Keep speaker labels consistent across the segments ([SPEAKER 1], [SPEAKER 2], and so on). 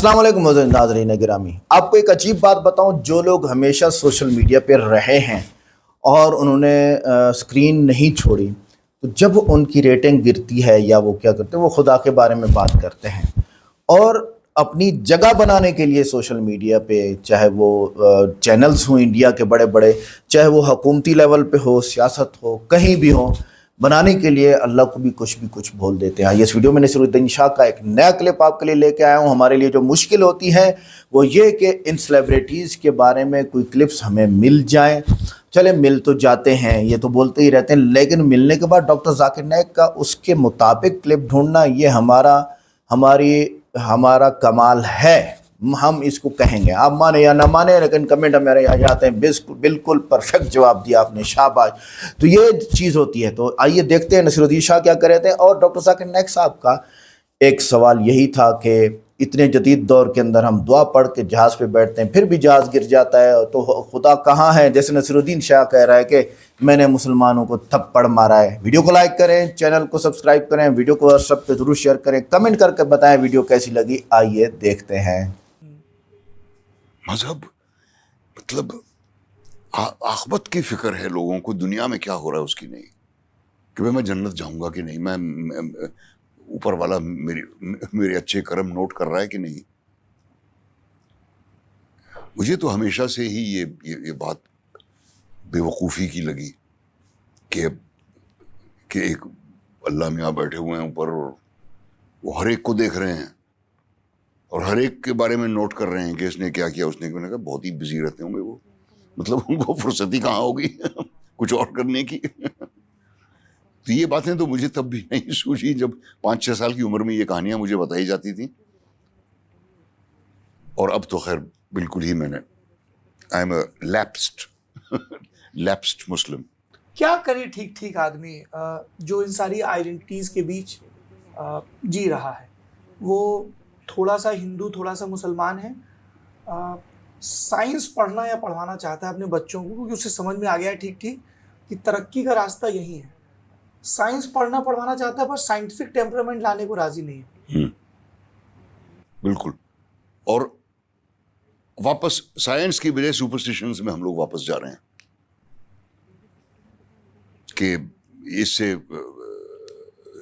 [SPEAKER 1] السلام علیکم معزز ناظرین گرامی، آپ کو ایک عجیب بات بتاؤں، جو لوگ ہمیشہ سوشل میڈیا پہ رہے ہیں اور انہوں نے سکرین نہیں چھوڑی، تو جب ان کی ریٹنگ گرتی ہے یا وہ کیا کرتے ہیں، وہ خدا کے بارے میں بات کرتے ہیں اور اپنی جگہ بنانے کے لیے سوشل میڈیا پہ، چاہے وہ چینلز ہوں انڈیا کے بڑے بڑے، چاہے وہ حکومتی لیول پہ ہو، سیاست ہو، کہیں بھی ہو، بنانے کے لیے اللہ کو بھی کچھ بول دیتے ہیں۔ اس ویڈیو میں نصیر الدین شاہ کا ایک نیا کلپ آپ کے لیے لے کے آیا ہوں۔ ہمارے لیے جو مشکل ہوتی ہے وہ یہ کہ ان سیلیبریٹیز کے بارے میں کوئی کلپس ہمیں مل جائیں، چلے مل تو جاتے ہیں، یہ تو بولتے ہی رہتے ہیں، لیکن ملنے کے بعد ڈاکٹر ذاکر نائک کا اس کے مطابق کلپ ڈھونڈنا، یہ ہمارا کمال ہے۔ ہم اس کو کہیں گے، آپ مانے یا نہ مانے، لیکن کمنٹ ہمارے آ جاتے ہیں بالکل پرفیکٹ جواب دیا آپ نے، شاباش۔ تو یہ چیز ہوتی ہے۔ تو آئیے دیکھتے ہیں نصیر الدین شاہ کیا کر رہے تھے۔ اور ڈاکٹر ذاکر نائک صاحب کا ایک سوال یہی تھا کہ اتنے جدید دور کے اندر ہم دعا پڑھ کے جہاز پہ بیٹھتے ہیں، پھر بھی جہاز گر جاتا ہے، تو خدا کہاں ہے؟ جیسے نصیر الدین شاہ کہہ رہا ہے کہ میں نے مسلمانوں کو تھپڑ مارا ہے۔ ویڈیو کو لائک کریں، چینل کو سبسکرائب کریں، ویڈیو کو واٹسپ پہ ضرور شیئر کریں، کمنٹ کر کے بتائیں ویڈیو کیسی لگی۔ آئیے دیکھتے ہیں۔
[SPEAKER 2] مذہب مطلب آخرت کی فکر ہے لوگوں کو، دنیا میں کیا ہو رہا ہے اس کی نہیں، کہ میں جنت جاؤں گا کہ نہیں، میں اوپر والا میرے اچھے کرم نوٹ کر رہا ہے کہ نہیں۔ مجھے تو ہمیشہ سے ہی یہ بات بے وقوفی کی لگی کہ ایک اللہ میاں بیٹھے ہوئے ہیں اوپر اور وہ ہر ایک کو دیکھ رہے ہیں اور ہر ایک کے بارے میں نوٹ کر رہے ہیں کہ اس نے کیا کیا، اس نے کہا بہت ہی بزی رہتے ہوں گے وہ، مطلب ان کو فرصت ہی کہاں ہوگی کچھ اور کرنے کی۔ تو یہ باتیں تو مجھے تب بھی نہیں سوچی جب 5-6 سال کی عمر میں یہ کہانیاں مجھے بتائی جاتی تھیں، اور اب تو خیر بالکل ہی میں نے آئی ایم اے لیپسڈ مسلم۔
[SPEAKER 3] کیا کرے ٹھیک آدمی جو ان ساری آئیڈینٹیز کے بیچ جی رہا ہے؟ وہ تھوڑا سا ہندو، تھوڑا سا مسلمان ہے، سائنس پڑھنا یا پڑھوانا چاہتا ہے اپنے بچوں کو، کیونکہ اسے سمجھ میں آ گیا ہے ٹھیک کہ ترقی کا راستہ یہی ہے۔ سائنس پڑھوانا چاہتا ہے، پر سائنٹیفک ٹیمپرامنٹ لانے کو راضی نہیں ہے۔
[SPEAKER 2] بالکل، اور واپس سائنس کی بجائے سپرسٹیشنز میں ہم لوگ واپس جا رہے ہیں کہ اس سے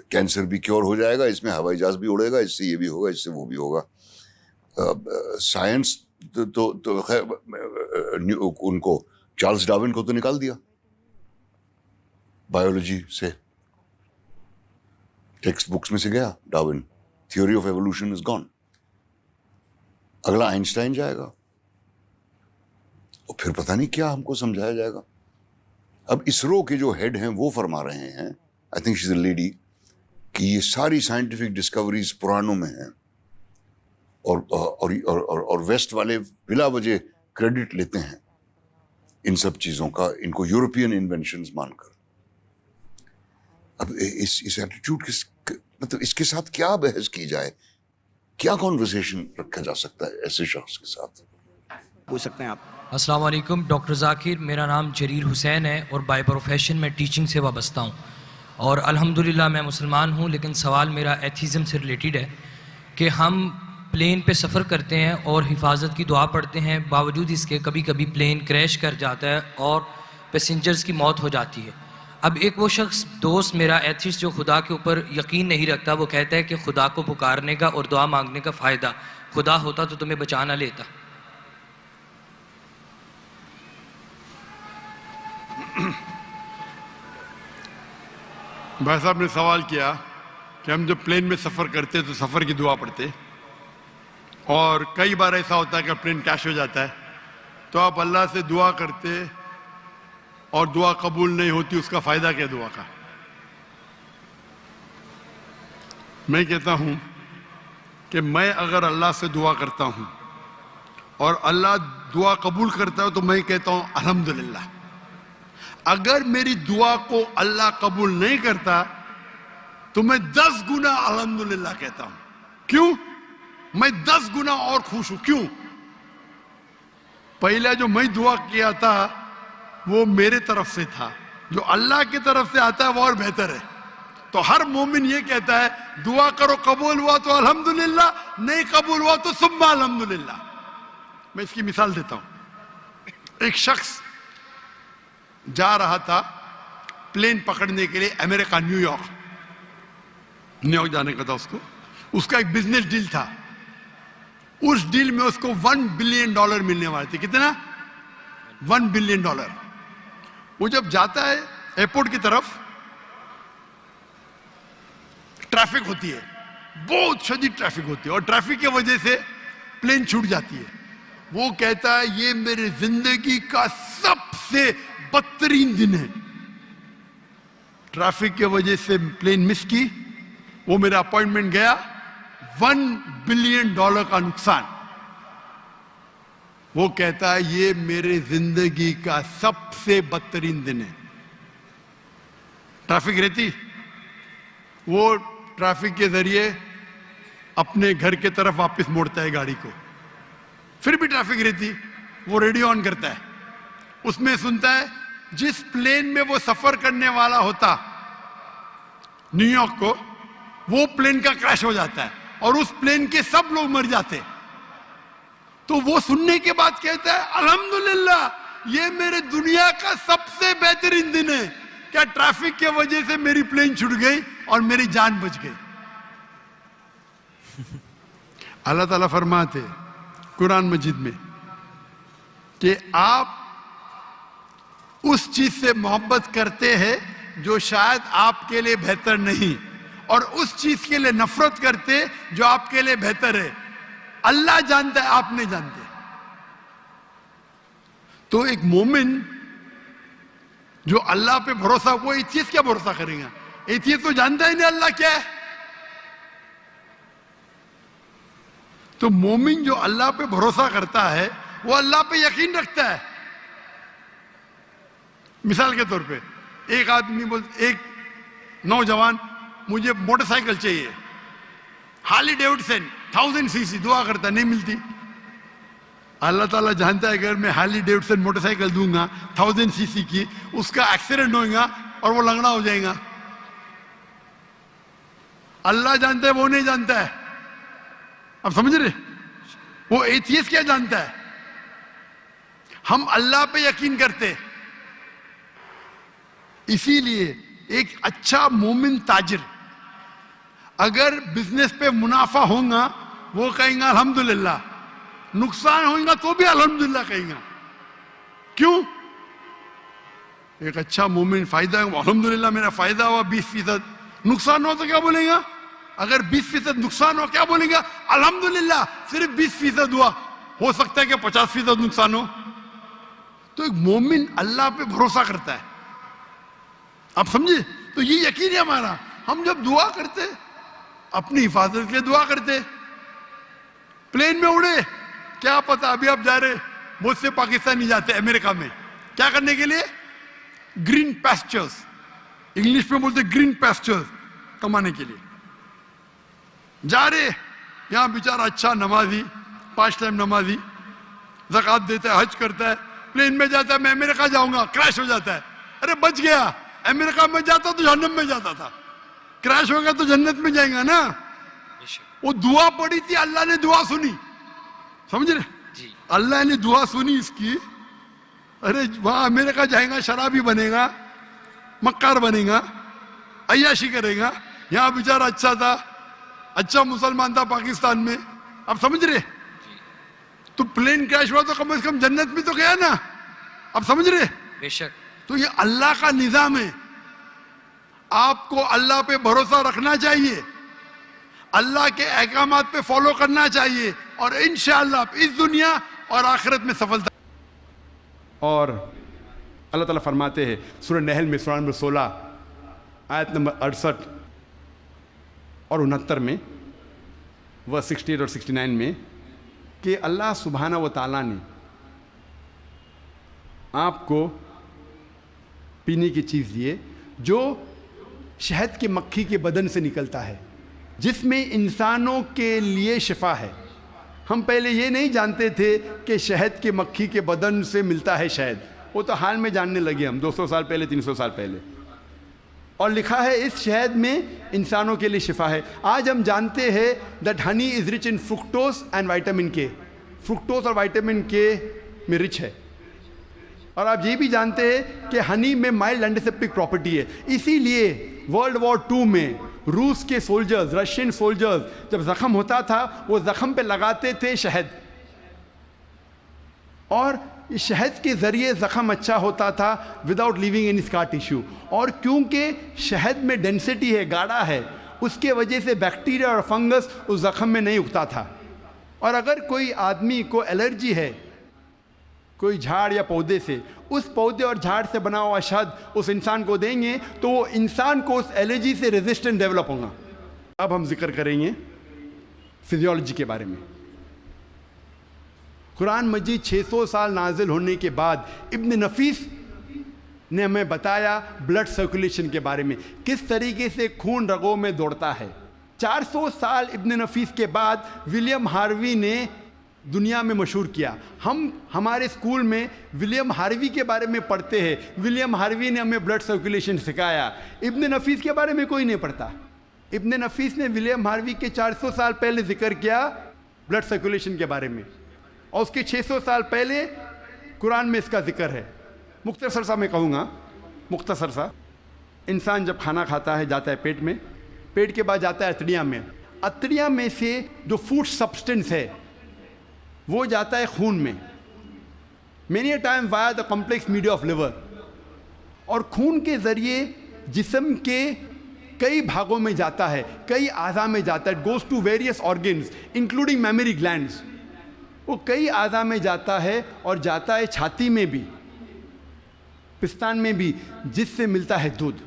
[SPEAKER 2] کینسر بھی کیور ہو جائے گا، اس میں ہوائی جہاز بھی اڑے گا، اس سے یہ بھی ہوگا، اس سے وہ بھی ہوگا۔ سائنس تو خیر ان کو چارلز ڈارون کو تو نکال دیا بایولوجی سے، ٹیکسٹ بکس میں سے گیا Darwin, theory of evolution is gone. اگلا آئنسٹائن جائے گا اور پھر پتہ نہیں کیا ہم کو سمجھایا جائے گا۔ اب اسرو کے جو ہیڈ ہیں وہ فرما رہے ہیں، I think she is a lady, کہ یہ ساری سائنٹیفک ڈسکوریز پرانوں میں ہیں، اور ویسٹ والے بلا وجہ کریڈٹ لیتے ہیں ان سب چیزوں کا، ان کو یورپین انوینشنز مان کر۔ اب اس ایٹیٹیوڈ مطلب اس کے ساتھ کیا بحث کی جائے، کیا کانورسیشن رکھا جا سکتا ہے ایسے شخص کے ساتھ؟
[SPEAKER 4] پوچھ سکتے ہیں آپ۔
[SPEAKER 5] السلام علیکم ڈاکٹر ذاکر، میرا نام جریر حسین ہے اور بائی پروفیشن میں ٹیچنگ سے وابستہ ہوں، اور الحمدللہ میں مسلمان ہوں، لیکن سوال میرا ایتھیزم سے ریلیٹڈ ہے کہ ہم پلین پہ سفر کرتے ہیں اور حفاظت کی دعا پڑھتے ہیں، باوجود اس کے کبھی کبھی پلین کریش کر جاتا ہے اور پیسنجرز کی موت ہو جاتی ہے۔ اب ایک وہ شخص دوست میرا ایتھیسٹ جو خدا کے اوپر یقین نہیں رکھتا، وہ کہتا ہے کہ خدا کو پکارنے کا اور دعا مانگنے کا فائدہ، خدا ہوتا تو تمہیں بچا نہ لیتا۔
[SPEAKER 6] بھائی صاحب نے سوال کیا کہ ہم جب پلین میں سفر کرتے تو سفر کی دعا پڑھتے، اور کئی بار ایسا ہوتا ہے کہ پلین کریش ہو جاتا ہے تو آپ اللہ سے دعا کرتے اور دعا قبول نہیں ہوتی، اس کا فائدہ کیا دعا کا؟ میں کہتا ہوں کہ میں اگر اللہ سے دعا کرتا ہوں اور اللہ دعا قبول کرتا ہے تو میں کہتا ہوں الحمدللہ۔ اگر میری دعا کو اللہ قبول نہیں کرتا تو میں 10 گنا الحمدللہ کہتا ہوں۔ کیوں؟ میں 10 گنا اور خوش ہوں۔ کیوں؟ پہلے جو میں دعا کیا تھا وہ میرے طرف سے تھا، جو اللہ کی طرف سے آتا ہے وہ اور بہتر ہے۔ تو ہر مومن یہ کہتا ہے دعا کرو قبول ہوا تو الحمدللہ، نہیں قبول ہوا تو ثم الحمدللہ۔ میں اس کی مثال دیتا ہوں۔ ایک شخص جا رہا تھا پلین پکڑنے کے لیے امریکہ، نیو یارک جانے کا تھا اس کا ایک بزنس ڈیل تھا۔ اس ڈیل میں اس کو $1 بلین ملنے والے تھے۔ کتنا؟ $1 بلین۔ وہ جب جاتا ہے ایئرپورٹ کی طرف، ٹریفک ہوتی ہے، بہت شدید ٹریفک ہوتی ہے، اور ٹریفک کی وجہ سے پلین چھوٹ جاتی ہے۔ وہ کہتا ہے یہ میرے زندگی کا سب سے بدترین دن ہے، ٹریفک کی وجہ سے پلین مس کی، وہ میرا اپوائنٹمنٹ گیا، $1 بلین کا نقصان۔ وہ کہتا ہے یہ میرے زندگی کا سب سے بدترین دن ہے۔ ٹریفک رہتی، وہ ٹریفک کے ذریعے اپنے گھر کے طرف واپس موڑتا ہے گاڑی کو، پھر بھی ٹریفک رہتی، وہ ریڈیو آن کرتا ہے، اس میں سنتا ہے جس پلین میں وہ سفر کرنے والا ہوتا نیو یارک کو، وہ پلین کا کریش ہو جاتا ہے اور اس پلین کے سب لوگ مر جاتے۔ تو وہ سننے کے بعد کہتا ہے الحمدللہ یہ میرے دنیا کا سب سے بہترین دن ہے، کیا ٹریفک کی وجہ سے میری پلین چھوٹ گئی اور میری جان بچ گئی۔ اللہ تعالیٰ فرماتے قرآن مجید میں کہ آپ اس چیز سے محبت کرتے ہیں جو شاید آپ کے لیے بہتر نہیں، اور اس چیز کے لیے نفرت کرتے جو آپ کے لیے بہتر ہے۔ اللہ جانتا ہے، آپ نہیں جانتے۔ تو ایک مومن جو اللہ پہ بھروسہ، وہ ایتھیسٹ کیا بھروسہ کرے گا؟ ایتھیسٹ تو جانتا ہی نہیں اللہ کیا ہے۔ تو مومن جو اللہ پہ بھروسہ کرتا ہے وہ اللہ پہ یقین رکھتا ہے۔ مثال کے طور پہ ایک آدمی ایک نوجوان مجھے موٹر سائیکل چاہیے، ہارلی ڈیوڈسن 1000 cc، دعا کرتا نہیں ملتی۔ اللہ تعالیٰ جانتا ہے اگر میں ہارلی ڈیوڈسن موٹر سائیکل دوں گا 1000 cc کی، اس کا ایکسیڈنٹ ہوگا اور وہ لنگڑا ہو جائے گا۔ اللہ جانتا ہے، وہ نہیں جانتا ہے۔ اب سمجھ رہے؟ وہ ایتھیسٹ کیا جانتا ہے؟ ہم اللہ پہ یقین کرتے۔ اسی لیے ایک اچھا مومن تاجر اگر بزنس پہ منافع ہوگا وہ کہیں گا الحمدللہ، نقصان ہوگا تو بھی الحمدللہ کہیں گا۔ کیوں؟ ایک اچھا مومن فائدہ ہے، الحمدللہ میرا فائدہ ہوا 20%، نقصان ہو تو کیا بولیں گا؟ اگر 20% نقصان ہو کیا بولیں گا؟ الحمدللہ صرف 20% ہوا، ہو سکتا ہے کہ 50% نقصان ہو۔ تو ایک مومن اللہ پہ بھروسہ کرتا ہے۔ آپ سمجھے؟ تو یہ یقین ہے ہمارا۔ ہم جب دعا کرتے اپنی حفاظت کے لیے دعا کرتے، پلین میں اڑے، کیا پتا ابھی آپ جا رہے، مجھ سے پاکستانی جاتے امریکہ میں کیا کرنے کے لیے؟ گرین پیسچرز، انگلش میں بولتے گرین پیسچرز کمانے کے لیے جا رہے۔ یہاں بیچارہ اچھا نمازی، 5 ٹائم نمازی، زکوٰۃ دیتا ہے، حج کرتا ہے، پلین میں جاتا ہے میں امریکہ جاؤں گا، کریش ہو جاتا ہے، ارے بچ گیا، امریکہ میں جاتا تو جہنم میں جاتا تھا، کریش ہو گیا تو جنت میں جائیں گا نا۔ وہ دعا پڑی تھی، اللہ نے دعا سنی، سمجھ رہے؟ اللہ نے دعا سنی اس کی، ارے وہاں امریکہ جائیں گا شرابی بنے گا، مکار بنے گا، عیاشی کرے گا، یہاں بیچارہ اچھا تھا، اچھا مسلمان تھا پاکستان میں۔ اب سمجھ رہے؟ تو پلین کریش ہوا تو کم از کم جنت میں تو گیا نا۔ اب سمجھ رہے؟
[SPEAKER 5] بے شک۔
[SPEAKER 6] تو یہ اللہ کا نظام ہے، آپ کو اللہ پہ بھروسہ رکھنا چاہیے، اللہ کے احکامات پہ فالو کرنا چاہیے، اور انشاءاللہ اس دنیا اور آخرت میں سفلتا۔
[SPEAKER 7] اور اللہ تعالیٰ فرماتے ہیں سورہ نحل میں سورہ نمبر 16 آیت نمبر 68 اور 69 میں، ورس 68 اور 69 میں، کہ اللہ سبحانہ و تعالیٰ نے آپ کو پینے کی چیز دیے جو شہد کی مکھی کے بدن سے نکلتا ہے، جس میں انسانوں کے لیے شفا ہے۔ ہم پہلے یہ نہیں جانتے تھے کہ شہد کی مکھی کے بدن سے ملتا ہے شہد، وہ تو حال میں جاننے لگے ہم 200 سال پہلے 300 سال پہلے۔ اور لکھا ہے اس شہد میں انسانوں کے لیے شفا ہے. آج ہم جانتے ہیں that honey is rich in fructose and vitamin کے. فرکٹوز اور وائٹامن کے میں رچ ہے. اور آپ یہ بھی جانتے ہیں کہ ہنی میں مائلڈ اینٹیسیپٹک پراپرٹی ہے. اسی لیے ورلڈ وار 2 میں روس کے سولجرز، رشین سولجرز جب زخم ہوتا تھا وہ زخم پہ لگاتے تھے شہد، اور شہد کے ذریعے زخم اچھا ہوتا تھا وداؤٹ لیونگ اینی اسکار ٹیشو. اور کیونکہ شہد میں ڈینسٹی ہے، گاڑھا ہے، اس کے وجہ سے بیکٹیریا اور فنگس اس زخم میں نہیں اگتا تھا. اور اگر کوئی آدمی کو الرجی ہے کوئی جھاڑ یا پودے سے، اس پودے اور جھاڑ سے بنا ہوا شہد اس انسان کو دیں گے تو وہ انسان کو اس الرجی سے ریزسٹنٹ ڈیولپ ہوگا. اب ہم ذکر کریں گے فزیولوجی کے بارے میں. قرآن مجید 600 سال نازل ہونے کے بعد ابن نفیس نے ہمیں بتایا بلڈ سرکولیشن کے بارے میں، کس طریقے سے خون رگوں میں دوڑتا ہے. 400 سال ابن نفیس کے بعد ولیم ہاروی نے دنیا میں مشہور کیا. ہم ہمارے اسکول میں ولیم ہاروی کے بارے میں پڑھتے ہیں. ولیم ہاروی نے ہمیں بلڈ سرکولیشن سکھایا. ابن نفیس کے بارے میں کوئی نہیں پڑھتا. ابن نفیس نے ولیم ہاروی کے 400 سال پہلے ذکر کیا بلڈ سرکولیشن کے بارے میں، اور اس کے 600 سال پہلے قرآن میں اس کا ذکر ہے. مختصر سا میں کہوں گا، مختصر سا. انسان جب کھانا کھاتا ہے جاتا ہے پیٹ میں، پیٹ کے بعد جاتا ہے اتڑیاں میں. اتڑیاں میں سے جو فوڈ سبسٹنس ہے وہ جاتا ہے خون میں، many a time via the complex media of liver. اور خون کے ذریعے جسم کے کئی بھاگوں میں جاتا ہے، کئی اعضاء میں جاتا ہے. Goes to various organs including mammary glands. وہ کئی اعضاء میں جاتا ہے اور جاتا ہے چھاتی میں بھی، پستان میں بھی، جس سے ملتا ہے دودھ.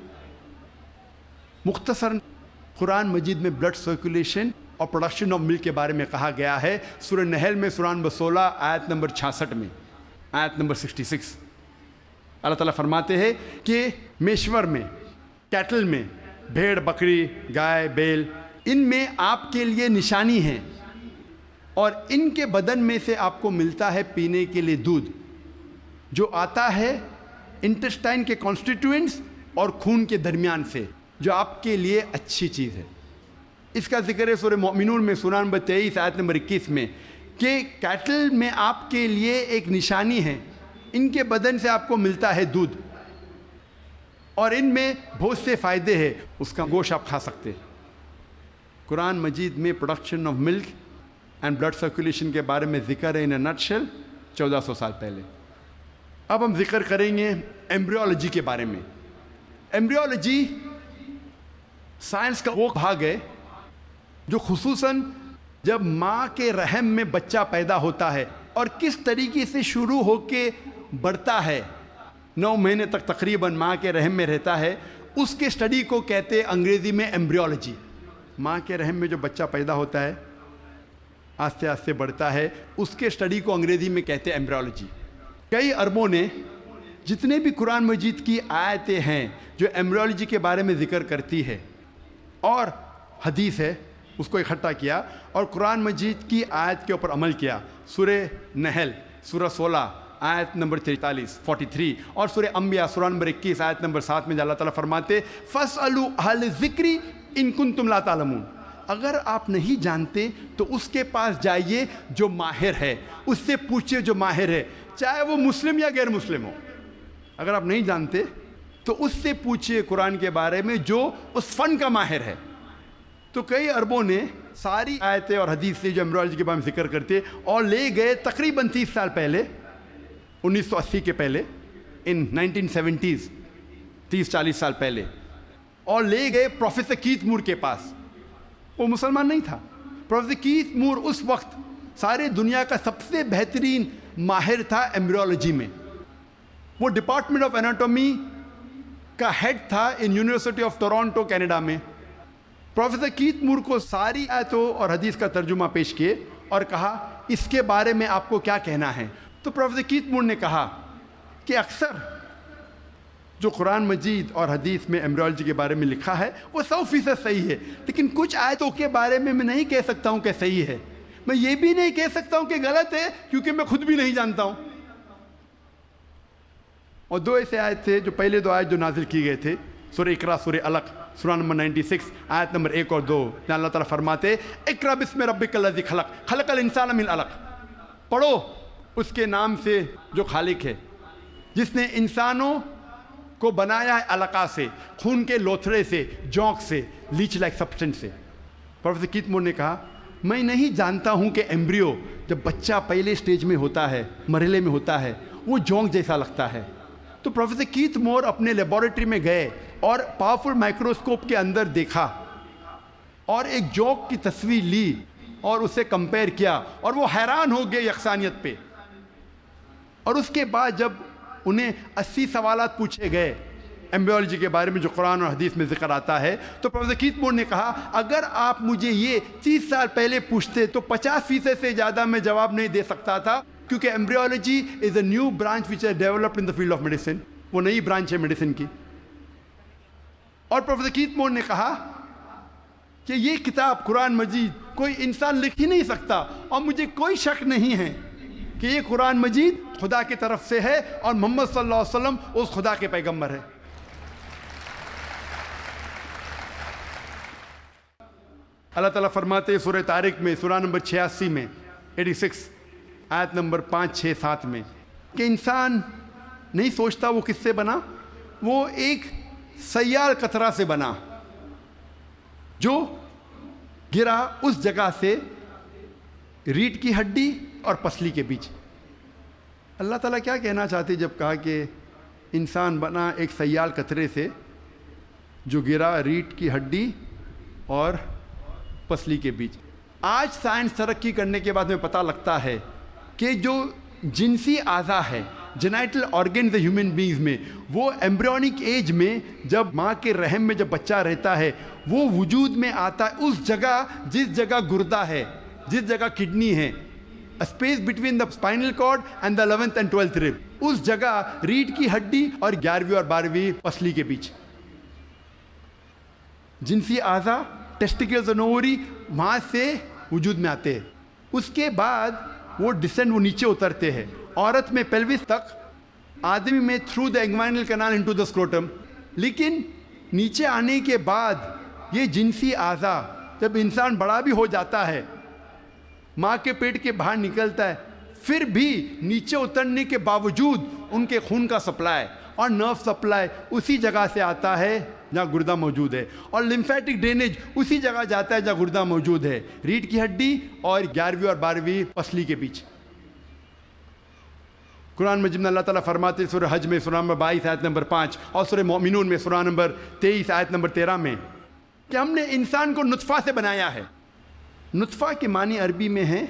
[SPEAKER 7] مختصر قرآن مجید میں بلڈ سرکولیشن اور پروڈکشن آف ملک کے بارے میں کہا گیا ہے سورہ نحل میں سورہ نمبر 16 آیت نمبر 66 میں، آیت نمبر 66. اللہ تعالیٰ فرماتے ہیں کہ میشور میں، کیٹل میں، بھیڑ بکری گائے بیل، ان میں آپ کے لیے نشانی ہیں، اور ان کے بدن میں سے آپ کو ملتا ہے پینے کے لیے دودھ جو آتا ہے انٹسٹائن کے کانسٹیٹوئنٹس اور خون کے درمیان سے، جو آپ کے لیے اچھی چیز ہے. اس کا ذکر ہے سورہ مومنون میں سورہ نمبر 23 آیت نمبر 21 میں کہ کیٹل میں آپ کے لیے ایک نشانی ہے، ان کے بدن سے آپ کو ملتا ہے دودھ، اور ان میں بہت سے فائدے ہیں، اس کا گوشت آپ کھا سکتے. قرآن مجید میں production of milk and blood circulation کے بارے میں ذکر ہے ان اے نٹ شیل 1400 سال پہلے. اب ہم ذکر کریں گے ایمبریولوجی کے بارے میں. ایمبریولوجی سائنس کا وہ بھاگ ہے جو خصوصاً جب ماں کے رحم میں بچہ پیدا ہوتا ہے اور کس طریقے سے شروع ہو کے بڑھتا ہے، 9 مہینے تک تقریباً ماں کے رحم میں رہتا ہے، اس کے اسٹڈی کو کہتے ہیں انگریزی میں ایمبریولوجی. ماں کے رحم میں جو بچہ پیدا ہوتا ہے، آہستہ آہستہ بڑھتا ہے، اس کے اسٹڈی کو انگریزی میں کہتے ہیں ایمبریولوجی. کئی عربوں نے جتنے بھی قرآن مجید کی آیتیں ہیں جو ایمبریولوجی کے بارے میں ذکر کرتی ہے اور حدیث ہے، اس کو اکٹھا کیا اور قرآن مجید کی آیت کے اوپر عمل کیا. سورہ نحل سورہ 16 آیت نمبر 43 اور سورہ انبیاء سورہ نمبر 21 آیت نمبر 7 میں اللہ تعالیٰ فرماتے فَاسْأَلُوا أَهْلَ الذِّكْرِ إِن كُنتُمْ لَا تَعْلَمُونَ. اگر آپ نہیں جانتے تو اس کے پاس جائیے جو ماہر ہے، اس سے پوچھئے جو ماہر ہے، چاہے وہ مسلم یا غیر مسلم ہو. اگر آپ نہیں جانتے تو اس سے پوچھئے قرآن کے بارے میں جو اس فن کا ماہر ہے. تو کئی عربوں نے ساری آیتیں اور حدیث سے جو ایمبریولوجی کے بارے میں ذکر کرتے اور لے گئے تقریباً 30 سال پہلے، 1980 کے پہلے، ان 1970s، 30-40 سال پہلے، اور لے گئے پروفیسر کیتھ مور کے پاس. وہ مسلمان نہیں تھا. پروفیسر کیتھ مور اس وقت سارے دنیا کا سب سے بہترین ماہر تھا ایمبریولوجی میں. وہ ڈپارٹمنٹ آف اناٹومی کا ہیڈ تھا in university of Toronto Canada میں. پروفیسر کیتھ مور کو ساری آیتوں اور حدیث کا ترجمہ پیش کیے اور کہا اس کے بارے میں آپ کو کیا کہنا ہے. تو پروفیسر کیتھ مور نے کہا کہ اکثر جو قرآن مجید اور حدیث میں ایمبریولوجی کے بارے میں لکھا ہے وہ 100% صحیح ہے، لیکن کچھ آیتوں کے بارے میں نہیں کہہ سکتا ہوں کہ صحیح ہے. میں یہ بھی نہیں کہہ سکتا ہوں کہ غلط ہے کیونکہ میں خود بھی نہیں جانتا ہوں. اور 2 ایسے آیت تھے جو پہلے 2 آیت جو نازل کی گئے تھے سورہ اقرا سورہ علق سورہ نمبر 96 آیت نمبر 1 اور 2 جہاں اللہ تعالیٰ فرماتے اقرا بسم ربک الذی خلق خلق الانسان من علق، پڑھو اس کے نام سے جو خالق ہے جس نے انسانوں کو بنایا ہے علقہ سے، خون کے لوتھڑے سے، جونک سے، لیچ لائک سبسٹنس سے۔ پروفیسر کیت مور نے کہا میں نہیں جانتا ہوں کہ ایمبریو جب بچہ پہلے سٹیج میں ہوتا ہے، مرحلے میں ہوتا ہے، وہ جونک جیسا لگتا ہے۔ تو پروفیسر کیت مور اپنے لیبارٹری میں گئے اور پاورفل مائکروسکوپ کے اندر دیکھا اور ایک جونک کی تصویر لی اور اسے کمپیئر کیا اور وہ حیران ہو گئے یکسانیت پہ۔ اور اس کے بعد جب انہیں 80 سوالات پوچھے گئے ایمبریولوجی کے بارے میں جو قرآن اور حدیث میں ذکر آتا ہے، تو پروفیسر کیت مور نے کہا اگر آپ مجھے یہ 30 سال پہلے پوچھتے تو 50% سے زیادہ میں جواب نہیں دے سکتا تھا، کیونکہ embryology is a new branch which is developed in the field of medicine, وہ نئی برانچ ہے میڈیسن کی۔ اور پروفیسر کیت مور نے کہا کہ یہ کتاب قرآن مجید کوئی انسان لکھ ہی نہیں سکتا، اور مجھے کوئی شک نہیں ہے کہ یہ قرآن مجید خدا کی طرف سے ہے اور محمد صلی اللہ علیہ وسلم اس خدا کے پیغمبر ہے۔ اللہ تعالیٰ فرماتے ہیں سورہ طارق میں سورہ نمبر 86 میں 86 آیت نمبر 5 6 7 میں کہ انسان نہیں سوچتا وہ کس سے بنا، وہ ایک سیال قطرہ سے بنا جو گرا اس جگہ سے ریڑھ کی ہڈی اور پسلی کے بیچ۔ اللہ تعالیٰ کیا کہنا چاہتے جب کہا کہ انسان بنا ایک سیال قطرے سے جو گرا ریڑھ کی ہڈی اور پسلی کے بیچ؟ آج سائنس ترقی کرنے کے بعد ہمیں پتہ لگتا ہے کہ جو جنسی اعضاء ہے، جینائٹل آرگنز ہیومن بینگز میں، وہ ایمبریونک ایج میں جب ماں کے رحم میں جب بچہ رہتا ہے وہ وجود میں آتا ہے اس جگہ جس جگہ گردہ ہے، جس جگہ کڈنی ہے، space between the spinal cord and the 11th and 12th rib، اس جگہ ریڑھ کی ہڈی اور 11ویں اور 12ویں پسلی کے بیچ۔ جنسی اعضاء ٹیسٹیکلز اور اووری وہاں سے وجود میں آتے ہیں، اس کے بعد وہ ڈسینڈ وہ نیچے اترتے ہیں، عورت میں پیلوس تک، آدمی میں through the inguinal canal into the scrotum. لیکن نیچے آنے کے بعد یہ جنسی اعضاء جب انسان بڑا بھی ہو جاتا ہے، ماں کے پیٹ کے باہر نکلتا ہے، پھر بھی نیچے اترنے کے باوجود ان کے خون کا سپلائی اور نرو سپلائی اسی جگہ سے آتا ہے جہاں گردہ موجود ہے، اور لمفیٹک ڈرینیج اسی جگہ جاتا ہے جہاں گردہ موجود ہے، ریڑھ کی ہڈی اور 11ویں اور 12ویں پسلی کے بیچ۔ قرآن مجید میں اللہ تعالیٰ فرماتے ہیں سورہ حج میں سورہ نمبر 22 آیت نمبر 5 اور سورہ مومنون میں سورہ نمبر 23 آیت نمبر 13 میں کہ ہم نے انسان کو نطفہ سے بنایا ہے۔ نطفہ کے معنی عربی میں ہے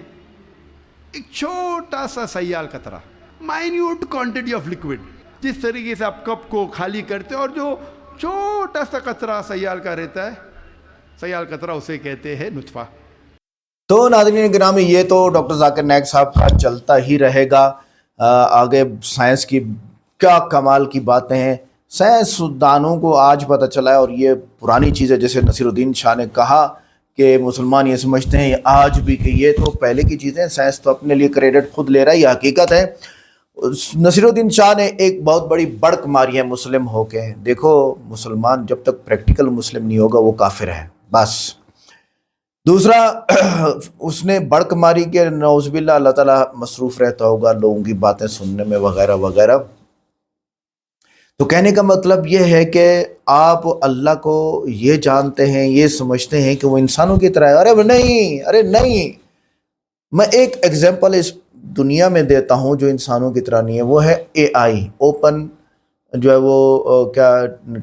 [SPEAKER 7] ایک چھوٹا سا سیال قطرہ، مائنیوٹ کوانٹٹی آف لکوڈ۔ جس طریقے سے آپ کپ کو خالی کرتے اور جو چھوٹا سا قطرہ سیال کا رہتا ہے، سیال قطرہ اسے کہتے ہیں نطفہ۔
[SPEAKER 1] تو ناظرین گرامی، یہ تو ڈاکٹر ذاکر نائک صاحب کا چلتا ہی رہے گا۔ آگے سائنس کی کیا کمال کی باتیں ہیں، سائنس دانوں کو آج پتہ چلا ہے، اور یہ پرانی چیز ہے۔ جیسے نصیر الدین شاہ نے کہا کہ مسلمان یہ سمجھتے ہیں آج بھی کہ یہ تو پہلے کی چیزیں، سائنس تو اپنے لیے کریڈٹ خود لے رہا ہے، یہ حقیقت ہے۔ نصیر الدین شاہ نے ایک بہت بڑی بڑک ماری ہے مسلم ہو کے۔ دیکھو مسلمان جب تک پریکٹیکل مسلم نہیں ہوگا وہ کافر ہے، بس۔ دوسرا اس نے بڑک ماری کہ نعوذ باللہ اللہ تعالیٰ مصروف رہتا ہوگا لوگوں کی باتیں سننے میں وغیرہ وغیرہ۔ تو کہنے کا مطلب یہ ہے کہ آپ اللہ کو یہ جانتے ہیں، یہ سمجھتے ہیں کہ وہ انسانوں کی طرح ہے۔ ارے نہیں، میں ایک ایگزامپل اس دنیا میں دیتا ہوں جو انسانوں کی طرح نہیں ہے، وہ ہے اے آئی، اوپن جو ہے وہ کیا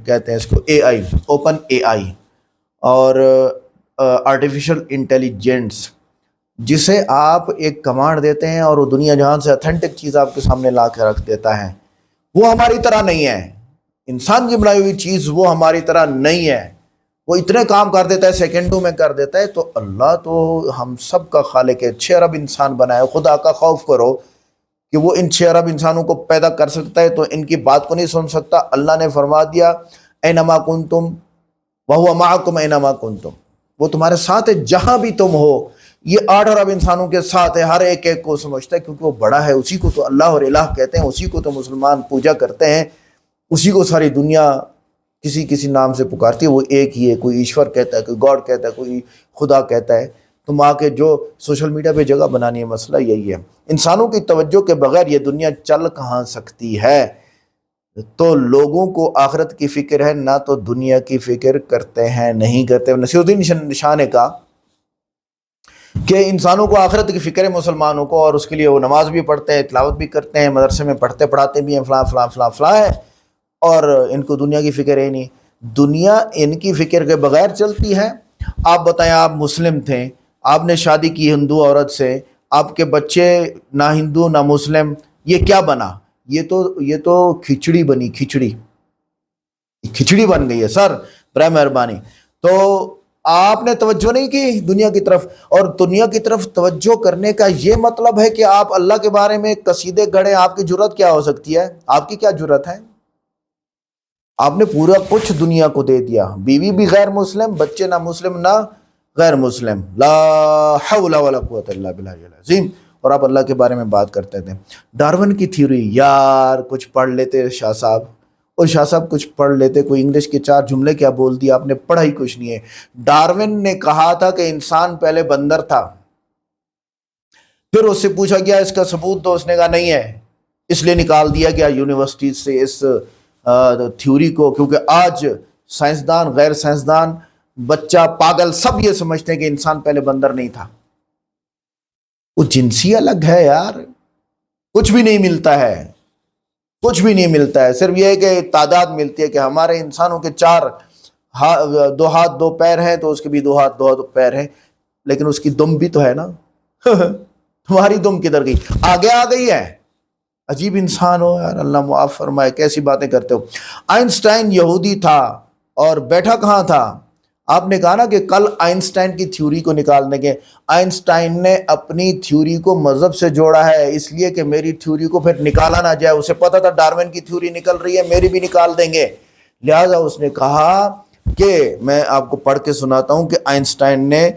[SPEAKER 1] کہتے ہیں اس کو، اے آئی، اوپن اے آئی، اور آرٹیفیشل انٹیلیجنس، جسے آپ ایک کمانڈ دیتے ہیں اور وہ دنیا جہاں سے اتھینٹک چیز آپ کے سامنے لا کے رکھ دیتا ہے۔ وہ ہماری طرح نہیں ہے، انسان کی بنائی ہوئی چیز وہ ہماری طرح نہیں ہے، وہ اتنے کام کر دیتا ہے، سیکنڈوں میں کر دیتا ہے۔ تو اللہ تو ہم سب کا خالق ہے، 6 ارب انسان بنائے، خدا کا خوف کرو کہ وہ ان 6 ارب انسانوں کو پیدا کر سکتا ہے تو ان کی بات کو نہیں سن سکتا۔ اللہ نے فرما دیا اینما کنتم وہو معکم اینما کنتم، وہ تمہارے ساتھ ہے جہاں بھی تم ہو۔ یہ 8 ارب انسانوں کے ساتھ ہے، ہر ایک ایک کو سمجھتا ہے کیونکہ وہ بڑا ہے، اسی کو تو اللہ اور الہ کہتے ہیں، اسی کو تو مسلمان پوجا کرتے ہیں، اسی کو ساری دنیا کسی نام سے پکارتی ہے، وہ ایک ہی ہے، کوئی ایشور کہتا ہے، کوئی گاڈ کہتا ہے، کوئی خدا کہتا ہے. تم آ کے جو سوشل میڈیا پہ جگہ بنانی ہے، مسئلہ یہی ہے. انسانوں کی توجہ کے بغیر یہ دنیا چل کہاں سکتی ہے؟ تو لوگوں کو آخرت کی فکر ہے، نہ تو دنیا کی فکر کرتے ہیں، نہیں کرتے. نصیر الدین نشاہ نے کہا کہ انسانوں کو آخرت کی فکر ہے مسلمانوں کو، اور اس کے لیے وہ نماز بھی پڑھتے ہیں، تلاوت بھی کرتے ہیں، مدرسے میں پڑھتے پڑھاتے بھی ہیں، فلاں فلاں فلاں فلاں ہے، اور ان کو دنیا کی فکر ہے نہیں. دنیا ان کی فکر کے بغیر چلتی ہے. آپ بتائیں، آپ مسلم تھے، آپ نے شادی کی ہندو عورت سے، آپ کے بچے نہ ہندو نہ مسلم، یہ کیا بنا؟ یہ تو کھچڑی بنی، کھچڑی بن گئی ہے سر، برائے مہربانی. تو آپ نے توجہ نہیں کی دنیا کی طرف، اور دنیا کی طرف توجہ کرنے کا یہ مطلب ہے کہ آپ اللہ کے بارے میں قصیدے گڑھیں. آپ کی جرت کیا ہو سکتی ہے؟ آپ کی کیا جرت ہے؟ آپ نے پورا کچھ دنیا کو دے دیا، بیوی بھی غیر مسلم، بچے نہ مسلم نہ غیر مسلم، لا حول ولا قوت الا باللہ العظیم، اور آپ اللہ کے بارے میں بات کرتے تھے. ڈارون کی تھیوری، یار کچھ پڑھ لیتے شاہ صاحب، اور شاہ صاحب کچھ پڑھ لیتے، کوئی انگلش کے 4 جملے کیا بول دیا آپ نے، پڑھا ہی کچھ نہیں ہے. ڈارون نے کہا تھا کہ انسان پہلے بندر تھا، پھر اس سے پوچھا گیا اس کا ثبوت دو، اس نے کہا نہیں ہے، اس لیے نکال دیا گیا یونیورسٹی سے اس تھیوری کو، کیونکہ آج سائنسدان، غیر سائنسدان، بچہ، پاگل، سب یہ سمجھتے ہیں کہ انسان پہلے بندر نہیں تھا. وہ جنسی الگ ہے یار، کچھ بھی نہیں ملتا ہے، کچھ بھی نہیں ملتا ہے. صرف یہ ہے کہ تعداد ملتی ہے کہ ہمارے انسانوں کے 4 2 ہاتھ 2 پیر ہیں، تو اس کے بھی 2 ہاتھ 2 پیر ہیں، لیکن اس کی دم بھی تو ہے نا. تمہاری دم کدھر گئی؟ آگے آ گئی ہے. عجیب انسان ہو یار، اللہ معاف فرمائے، کیسی باتیں کرتے ہو. آئنسٹائن یہودی تھا اور بیٹھا کہاں تھا؟ آپ نے کہا نا کہ کل آئنسٹائن کی تھیوری کو نکالنے کے، آئنسٹائن نے اپنی تھیوری کو مذہب سے جوڑا ہے، اس لیے کہ میری تھیوری کو پھر نکالا نہ جائے. اسے پتا تھا ڈارون کی تھیوری نکل رہی ہے، میری بھی نکال دیں گے، لہٰذا اس نے کہا کہ میں آپ کو پڑھ کے سناتا ہوں کہ آئنسٹائن نے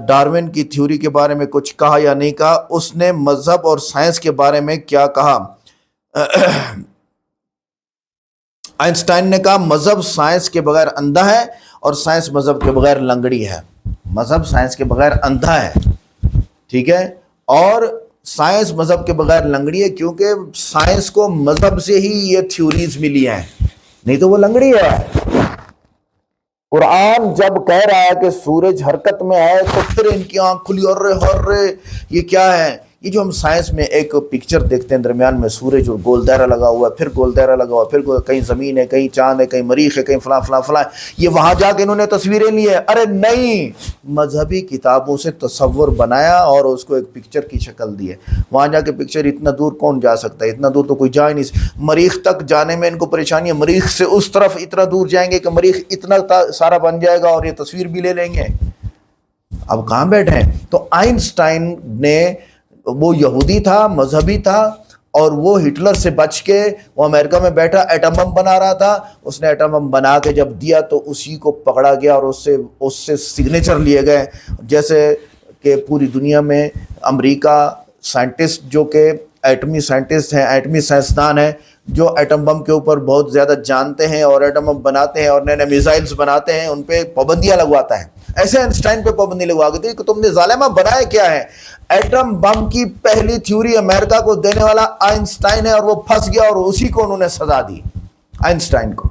[SPEAKER 1] ڈارون کی تھیوری کے بارے میں کچھ کہا یا نہیں کہا. اس نے مذہب اور سائنس کے بارے میں کیا کہا؟ آئنسٹائن نے کہا مذہب سائنس کے بغیر اندھا ہے، اور سائنس مذہب کے بغیر لنگڑی ہے. مذہب سائنس کے بغیر اندھا ہے، ٹھیک ہے، اور سائنس مذہب کے بغیر لنگڑی ہے، کیونکہ سائنس کو مذہب سے ہی یہ تھیوریز ملی ہیں، نہیں تو وہ لنگڑی ہے. قرآن جب کہہ رہا ہے کہ سورج حرکت میں ہے، تو پھر ان کی آنکھ کھلی، اور یہ کیا ہے؟ یہ جو ہم سائنس میں ایک پکچر دیکھتے ہیں، درمیان میں سورج اور گول دائرہ لگا ہوا ہے، پھر گول دائرہ لگا ہوا ہے، پھر کہیں زمین ہے، کہیں چاند ہے، کہیں مریخ ہے، کہیں فلاں فلاں فلاں، یہ وہاں جا کے انہوں نے تصویریں لی ہے. ارے نہیں، مذہبی کتابوں سے تصور بنایا اور اس کو ایک پکچر کی شکل دی ہے. وہاں جا کے پکچر، اتنا دور کون جا سکتا ہے؟ اتنا دور تو کوئی جا ہی نہیں. مریخ تک جانے میں ان کو پریشانی ہے، مریخ سے اس طرف اتنا دور جائیں گے کہ مریخ اتنا سارا بن جائے گا اور یہ تصویر بھی لے لیں گے. اب کہاں بیٹھے ہیں؟ تو آئنسٹائن نے، وہ یہودی تھا، مذہبی تھا، اور وہ ہٹلر سے بچ کے وہ امریکہ میں بیٹھا ایٹم بم بنا رہا تھا. اس نے ایٹم بم بنا کے جب دیا تو اسی کو پکڑا گیا اور اس سے سگنیچر لیے گئے. جیسے کہ پوری دنیا میں امریکہ سائنٹسٹ جو کہ ایٹمی سائنٹسٹ ہیں، ایٹمی سائنسدان ہیں، جو ایٹم بم کے اوپر بہت زیادہ جانتے ہیں اور ایٹم بم بناتے ہیں اور نئے نئے میزائلز بناتے ہیں، ان پہ پابندیاں لگواتا ہے. ایسے آئنسٹائن پہ پابندی لگوا کے تھی کہ تم نے ظالمہ بنایا کیا ہے؟ ایٹم بم کی پہلی تھیوری امریکہ کو دینے والا آئنسٹائن ہے، اور وہ پھنس گیا، اور اسی کو انہوں نے سزا دی. آئنسٹائن کو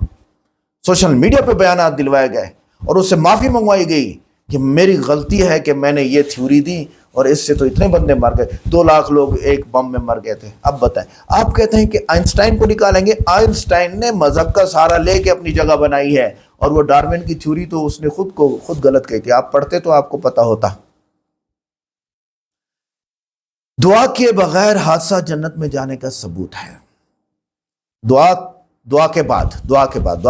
[SPEAKER 1] سوشل میڈیا پہ بیانات دلوائے گئے اور اس سے معافی منگوائی گئی کہ میری غلطی ہے کہ میں نے یہ تھیوری دی، اور اس سے تو اتنے بندے مر گئے، 2 لاکھ لوگ ایک بم میں مر گئے تھے. اب بتائیں، آپ کہتے ہیں کہ آئنسٹائن کو نکالیں گے. آئنسٹائن نے مذہب کا سہارا لے کے اپنی جگہ بنائی ہے، اور وہ ڈارون کی تھیوری تو اس نے خود غلط کہی تھی. آپ پڑھتے تو آپ کو پتا ہوتا. دعا کے بغیر حادثہ جنت میں جانے کا ثبوت ہے. دعا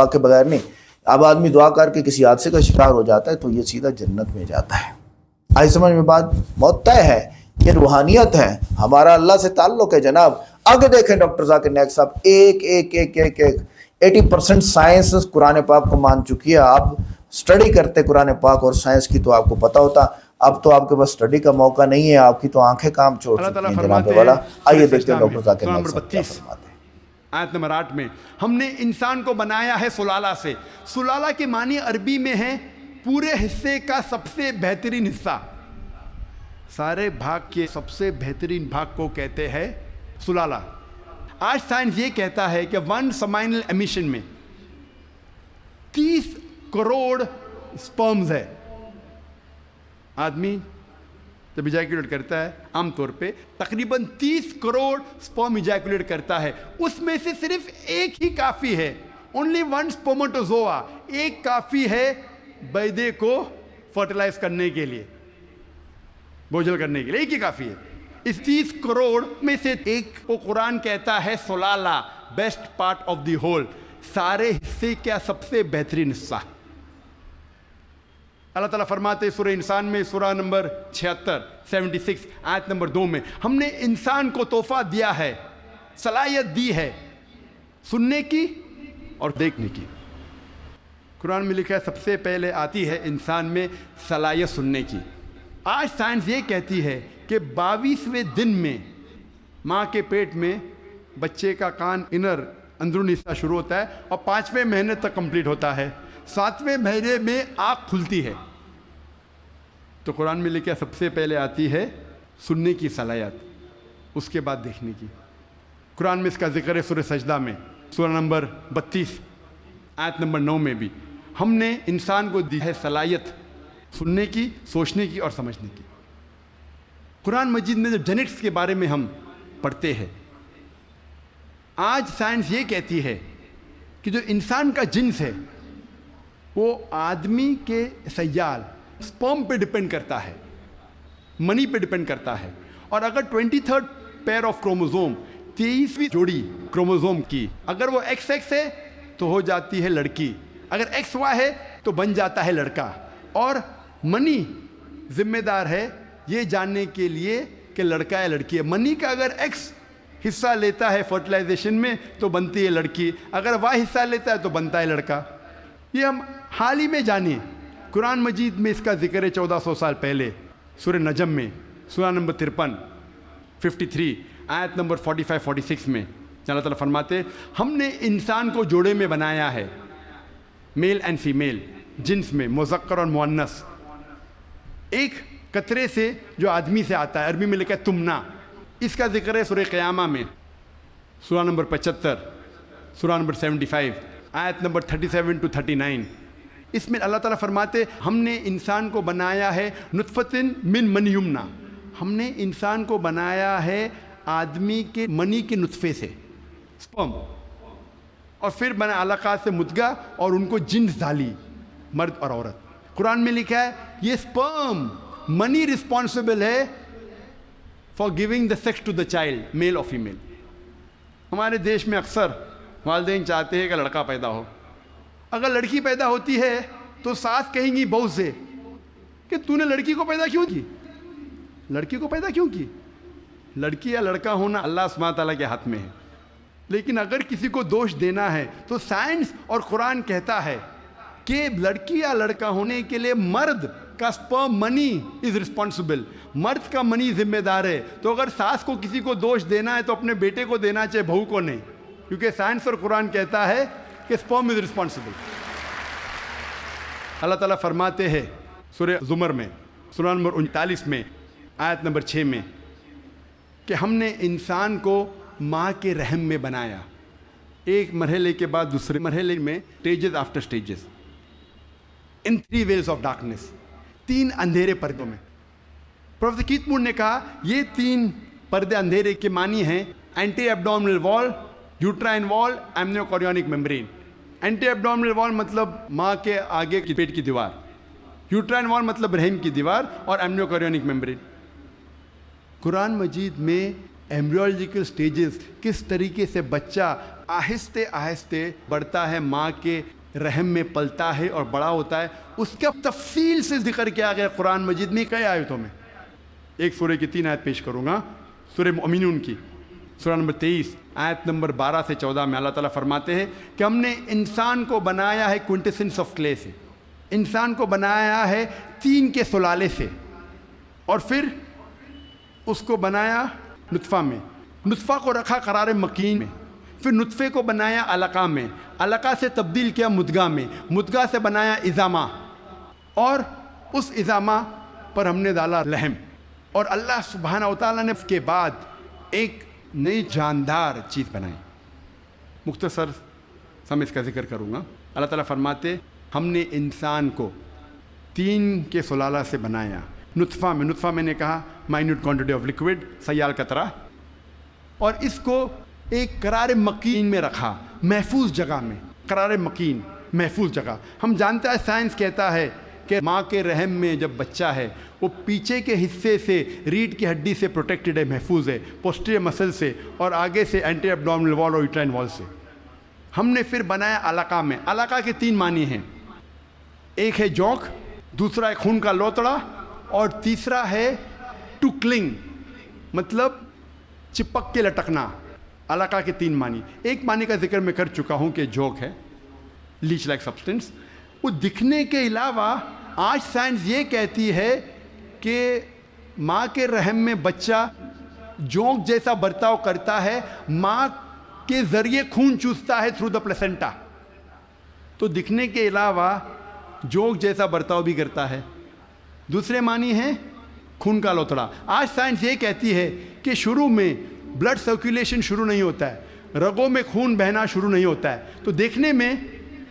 [SPEAKER 1] کے بغیر نہیں. اب آدمی دعا کر کے کسی حادثے کا شکار ہو جاتا ہے تو یہ سیدھا جنت میں جاتا ہے. آئی سمجھ میں بات؟ موت طے ہے، یہ روحانیت ہے، ہمارا اللہ سے تعلق ہے جناب. آگے دیکھیں ڈاکٹر ذاکر نائک صاحب، ایک 80% سائنس قرآن پاک کو مان چکی ہے. آپ سٹڈی کرتے قرآن پاک اور سائنس کی تو آپ کو پتا ہوتا. اب تو آپ کے پاس سٹڈی کا موقع نہیں ہے، آپ کی تو آنکھیں کام چھوڑ چکی ہیں جناب والا. آئیے دیکھتے ہیں ڈاکٹر ذاکر نائک صاحب کیا فرماتے ہیں.
[SPEAKER 7] آیت نمبر 8 میں ہم نے انسان کو بنایا ہے سلالہ سے. سلالہ کے معنی عربی میں ہے پورے حصے کا سب سے بہترین حصہ. سارے بھاگ کے سب سے بہترین بھاگ کو کہتے ہیں سلالہ. آج سائنس یہ کہتا ہے کہ 1 سمائنل ایمیشن میں 30 کروڑ سپرمز ہے. آدمی جب ایجیکولیٹ کرتا ہے عام طور پہ تقریباً 30 کروڑ سپرم ایجیکولیٹ کرتا ہے. اس میں سے صرف ایک ہی کافی ہے. اونلی 1 سپرماٹوزوا, ایک کافی ہے بیضے کو فرٹیلائز کرنے کے لیے, بوجھل کرنے کے لیے, ایک ہی کافی ہے. اس 30 کروڑ میں سے ایک کو قرآن کہتا ہے سلالہ, best part of the whole, سارے حصے کا سب سے بہترین حصہ. اللہ تعالیٰ فرماتے سورہ انسان میں, سورہ نمبر 76 آیت نمبر 2 میں, ہم نے انسان کو تحفہ دیا ہے, صلاحیت دی ہے سننے کی اور دیکھنے کی. قرآن میں لکھا ہے سب سے پہلے آتی ہے انسان میں صلاحیت سننے کی. آج سائنس یہ کہتی ہے کہ 22ویں دن میں ماں کے پیٹ میں بچے کا کان اندرونی حصہ شروع ہوتا ہے اور 5ویں مہینے تک کمپلیٹ ہوتا ہے. 7ویں مہینے میں آنکھ کھلتی ہے. تو قرآن میں لکھا سب سے پہلے آتی ہے سننے کی صلاحیت, اس کے بعد دیکھنے کی. قرآن میں اس کا ذکر ہے سورہ سجدہ میں, سورہ نمبر 32 آیت نمبر 9 میں بھی. ہم نے انسان کو دی ہے صلاحیت سننے کی, سوچنے کی اور سمجھنے کی. قرآن مجید میں جب جینیٹکس کے بارے میں ہم پڑھتے ہیں, آج سائنس یہ کہتی ہے کہ جو انسان کا جنس ہے وہ آدمی کے سیال سپرم پہ ڈپینڈ کرتا ہے, منی پہ ڈپینڈ کرتا ہے. اور اگر 23rd پیئر آف کروموزوم, 23ویں جوڑی کروموزوم کی, اگر وہ XX ہے تو ہو جاتی ہے لڑکی, اگر XY ہے تو بن جاتا ہے لڑکا. اور منی ذمہ دار ہے یہ جاننے کے لیے کہ لڑکا یا لڑکی ہے. منی کا اگر X حصہ لیتا ہے فرٹیلائزیشن میں تو بنتی ہے لڑکی, اگر Y حصہ لیتا ہے تو بنتا ہے لڑکا. یہ ہم حال ہی میں جانیں. قرآن مجید میں اس کا ذکر ہے 1400 سال پہلے, سورہ نجم میں, سورہ نمبر 53 آیت نمبر 45-46 میں اللہ تعالیٰ فرماتے ہم نے انسان کو جوڑے میں بنایا ہے, میل اینڈ فیمیل, جنس میں مذکر اور مؤنث, ایک قطرے سے جو آدمی سے آتا ہے. عربی میں لکھا ہے تمنا. اس کا ذکر ہے سورہ قیامہ میں, سورہ نمبر 75, سورہ نمبر 75 آیت نمبر 37-39. اس میں اللہ تعالیٰ فرماتے ہم نے انسان کو بنایا ہے نطفتن من منی یمنا, ہم نے انسان کو بنایا ہے آدمی کے منی کے نطفے سے, سپرم, اور پھر بنا علقات سے مدغہ, اور ان کو جنس ڈالی, مرد اور عورت. قرآن میں لکھا ہے یہ سپرم منی رسپانسبل ہے for giving the sex to the child, male اور فیمیل. ہمارے دیش میں اکثر والدین چاہتے ہیں کہ لڑکا پیدا ہو. اگر لڑکی پیدا ہوتی ہے تو ساس کہیں گی بہو سے کہ تو نے لڑکی کو پیدا کیوں کی, لڑکی کو پیدا کیوں کی. لڑکی یا لڑکا ہونا اللہ سبحانہ تعالیٰ کے ہاتھ میں ہے. لیکن اگر کسی کو دوش دینا ہے تو سائنس اور قرآن کہتا ہے کہ لڑکی یا لڑکا ہونے کے لیے مرد کا سپرم منی از رسپانسبل, مرد کا منی ذمہ دار ہے. تو اگر ساس کو کسی کو دوش دینا ہے تو اپنے بیٹے کو دینا چاہے, بہو کو نہیں, کیونکہ سائنس اور قرآن کہتا ہے کہ سپرم از رسپانسبل. اللہ تعالیٰ فرماتے ہیں سورہ زمر میں, سورہ نمبر 39 میں آیت نمبر 6 میں کہ ہم نے انسان کو ماں کے رحم میں بنایا, ایک مرحلے کے بعد دوسرے مرحلے میں, stages after stages, in 3 veils of darkness, 3 اندھیرے پردوں میں. پروفیسر کیتھ مور نے کہا یہ 3 پردے اندھیرے کے معنی ہیں اینٹی ایبڈومنل وال, یوٹرائن وال, ایمنیو کوریونک میمبرین. اینٹی ایبڈومنل وال مطلب ماں کے آگے کی پیٹ کی دیوار, یوٹرائن وال مطلب رحم کی دیوار, اور ایمنیو کوریونک میمبرین. قرآن مجید میں ایمبریولوجیکل سٹیجز, کس طریقے سے بچہ آہستہ آہستہ بڑھتا ہے, ماں کے رحم میں پلتا ہے اور بڑا ہوتا ہے, اس کا تفصیل سے ذکر کیا گیا قرآن مجید میں کئی آیتوں میں. ایک سورہ کی 3 آیت پیش کروں گا, سورہ مؤمنون کی, سورہ نمبر 23 آیت نمبر 12 سے 14 میں اللہ تعالیٰ فرماتے ہیں کہ ہم نے انسان کو بنایا ہے کوئنٹیسنس آف کلے سے, انسان کو بنایا ہے 3 کے سلالے سے, اور پھر اس کو بنایا نطفہ میں, نطفہ کو رکھا قرار مکین میں, پھر نطفے کو بنایا علقہ میں، علقہ سے تبدیل کیا مدغہ میں، مدغہ سے بنایا عظامہ، اور اس عظامہ پر ہم نے ڈالا لحم، اور اللہ سبحانہ و تعالیٰ نے اس کے بعد ایک نئی جاندار چیز بنائی. مختصر سم اس کا ذکر کروں گا. اللہ تعالیٰ فرماتے ہم نے انسان کو 3 کے سلالہ سے بنایا. نطفہ میں نے کہا مائنیوٹ کوانٹٹی آف لکوڈ، سیال قطرہ، اور اس کو ایک قرار مکین میں رکھا، محفوظ جگہ میں. قرار مکین، محفوظ جگہ. ہم جانتے ہیں سائنس کہتا ہے کہ ماں کے رحم میں جب بچہ ہے وہ پیچھے کے حصے سے ریڑھ کی ہڈی سے پروٹیکٹڈ ہے، محفوظ ہے، پوسٹیریئر مسل سے، اور آگے سے اینٹی ایبڈومنل وال اور یوٹرائن وال سے. ہم نے پھر بنایا علقہ میں. علقہ کے 3 معنی ہیں، ایک ہے جوک، دوسرا ہے خون کا لوتڑا، اور تیسرا ہے ٹو کلنگ، مطلب چپک کے لٹکنا. علقہ کے 3 معنی. ایک معنی کا ذکر میں کر چکا ہوں کہ جوک ہے، لیچ لائک سبسٹنس. وہ دکھنے کے علاوہ آج سائنس یہ کہتی ہے کہ ماں کے رحم میں بچہ جوک جیسا برتاؤ کرتا ہے، ماں کے ذریعے خون چوستا ہے تھرو دا پلیسنٹا. تو دکھنے کے علاوہ جوک جیسا برتاؤ بھی کرتا ہے. دوسرے معنی ہیں خون کا لوتڑا. آج سائنس یہ کہتی ہے کہ شروع میں بلڈ سرکولیشن شروع نہیں ہوتا ہے، رگوں میں خون بہنا شروع نہیں ہوتا ہے، تو دیکھنے میں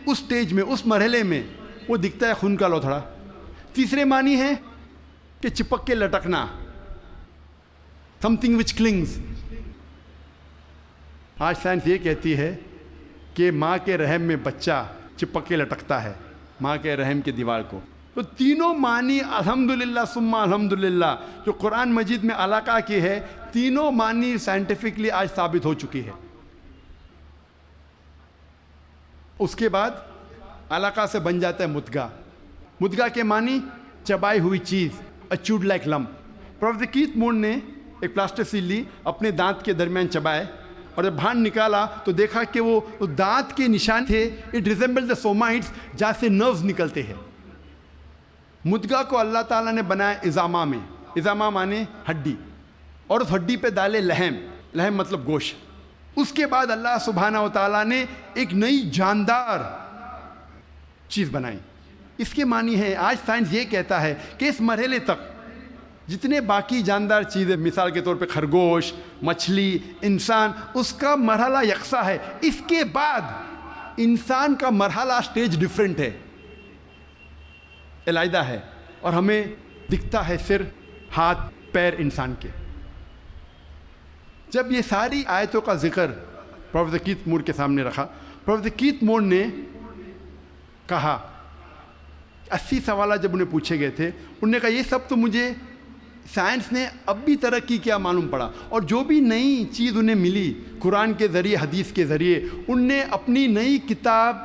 [SPEAKER 7] اس سٹیج میں، اس مرحلے میں وہ دکھتا ہے خون کا لوتھڑا. تیسرے معنی ہے کہ چپک کے لٹکنا، something which clings. آج سائنس یہ کہتی ہے کہ ماں کے رحم میں بچہ چپک کے لٹکتا ہے ماں کے رحم کی دیوار کو. تو تینوں معنی الحمدللہ ثم الحمدللہ جو قرآن مجید میں علقہ کی ہے، تینوں معنی سائنٹیفکلی آج ثابت ہو چکی ہے. اس کے بعد علقہ سے بن جاتا ہے مدغہ. مدغہ کے معنی چبائی ہوئی چیز، اچوڈ لائک لمپ. پروفیسر کیتھ مون نے ایک پلاسٹر لی، اپنے دانت کے درمیان چبائے، اور جب باہر نکالا تو دیکھا کہ وہ دانت کے نشان تھے. اٹ ریزمبل دا سومائٹس، جہاں سے نروز نکلتے ہیں. مدغہ کو اللہ تعالیٰ نے بنایا عظامہ میں. عظامہ مانے ہڈی، اور اس ہڈی پہ ڈالے لحم. لحم مطلب گوشت. اس کے بعد اللہ سبحانہ و تعالیٰ نے ایک نئی جاندار چیز بنائی. اس کے معنی ہے، آج سائنس یہ کہتا ہے کہ اس مرحلے تک جتنے باقی جاندار چیزیں، مثال کے طور پہ خرگوش، مچھلی، انسان، اس کا مرحلہ یکساں ہے. اس کے بعد انسان کا مرحلہ سٹیج ڈیفرنٹ ہے، علیحدہ ہے، اور ہمیں دکھتا ہے صرف ہاتھ پیر انسان کے. جب یہ ساری آیتوں کا ذکر پروفیسر کیتھ مور کے سامنے رکھا، پروفیسر کیتھ مور نے کہا، 80 سوالات جب انہیں پوچھے گئے تھے، انہوں نے کہا یہ سب تو مجھے سائنس نے اب بھی ترقی کیا معلوم پڑا، اور جو بھی نئی چیز انہیں ملی قرآن کے ذریعے، حدیث کے ذریعے، ان نے اپنی نئی کتاب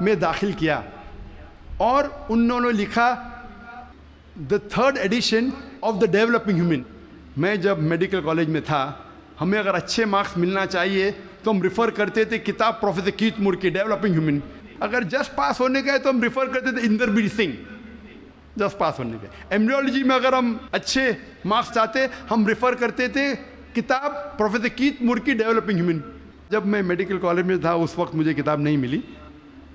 [SPEAKER 7] میں داخل کیا، اور انہوں نے لکھا دا 3rd addition of the developing human. میں جب میڈیکل کالج میں تھا، ہمیں اگر اچھے مارکس ملنا چاہیے تو ہم ریفر کرتے تھے کتاب پروفیسر کیتھ مور کی، ڈیولپنگ ہیومن. اگر جسٹ پاس ہونے کا ہے تو ہم ریفر کرتے تھے اندربیر سنگھ، جسٹ پاس ہونے کا. ایمبریولوجی میں اگر ہم اچھے مارکس چاہتے ہم ریفر کرتے تھے کتاب پروفیسر کیتھ مور کی، ڈیولپنگ ہیومن. جب میں میڈیکل کالج میں تھا اس وقت مجھے کتاب نہیں ملی.